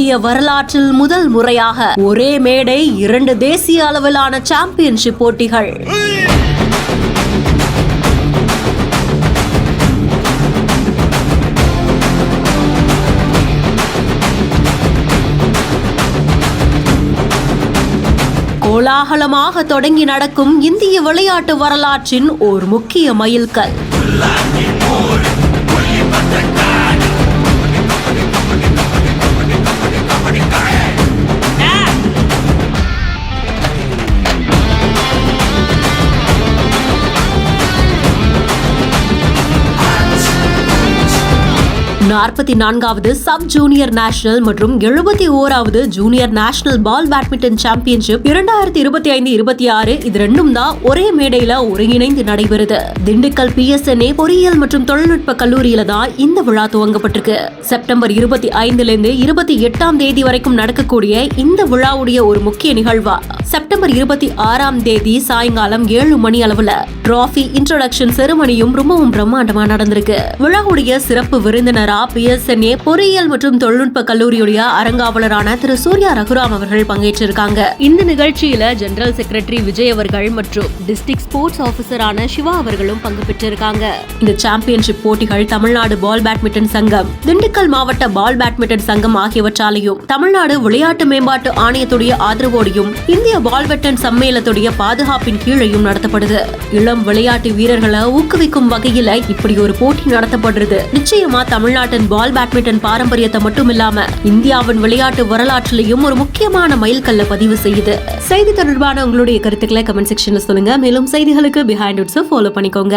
இந்திய வரலாற்றில் முதல் முறையாக ஒரே மேடை 2 தேசிய அளவிலான சாம்பியன்ஷிப் போட்டிகள். கோலாகலமாக தொடங்கி நடக்கும் இந்திய விளையாட்டு வரலாற்றின் ஓர் முக்கிய மைல்கல். வது சப் ஜூனியர் நேஷனல் மற்றும் 71வது junior national ball badminton championship 2025-26 இது ரெண்டும் தான் ஒரே மேடையில ஒருங்கிணைந்து நடைபெறுது. திண்டுக்கல் PSNA பொறியியல் மற்றும் தொழில்நுட்ப கல்லூரியில தான் இந்த விழா துவங்கப்பட்டிருக்கு. செப்டம்பர் 25 28 தேதி வரைக்கும் நடக்கக்கூடிய இந்த விழாவுடைய ஒரு முக்கிய நிகழ்வா செப்டம்பர் 26 சாயங்காலம் 7 மணி அளவுல டிராபி இன்ட்ரோடக்ஷன் செரிமனியும் ரொம்பவும் பிரம்மாண்டமா நடந்திருக்கு. விழாவுடைய சிறப்பு விருந்தினரா PSNA பொறியியல் மற்றும் தொழில்நுட்ப கல்லூரியுடைய அரங்காவலரான திரு சூர்யா ரகுராம் அவர்கள் பங்கேற்றிருக்காங்க. இந்த நிகழ்ச்சியில ஜெனரல் செக்ரட்டரி விஜய் அவர்கள் மற்றும் டிஸ்ட்ரிக்ட் ஸ்போர்ட்ஸ் ஆபீசரான சிவா அவர்களும் பங்கு பெற்றிருக்காங்க. இந்த சாம்பியன்ஷிப் போட்டிகள் தமிழ்நாடு பால் பேட்மிண்டன் சங்கம், திண்டுக்கல் மாவட்ட பால் பேட்மிண்டன் சங்கம் ஆகியவற்றாலையும், தமிழ்நாடு விளையாட்டு மேம்பாட்டு ஆணையத்துடைய ஆதரவோடையும், இந்திய பால் பேட்மிண்டன் சம்மேளத்துடைய பாதுகாப்பின் கீழையும் நடத்தப்படுது. இளம் விளையாட்டு வீரர்களை ஊக்குவிக்கும் வகையில இப்படி ஒரு போட்டி நடத்தப்படுறது நிச்சயமா தமிழ்நாட்டின் பால் பேட்மிண்டன் பாரம்பரியத்தை மட்டும் இல்லாம இந்தியாவின் விளையாட்டு வரலாற்றிலையும் ஒரு முக்கியமான மைல்கல்ல பதிவு செய்யுது. செய்தி தொடர்பான உங்களுடைய கருத்துக்களை கமெண்ட் செக்ஷன்ல சொல்லுங்க. மேலும் செய்திகளுக்கு பிஹைண்ட் இட்ஸ் ஃபாலோ பண்ணிக்கோங்க.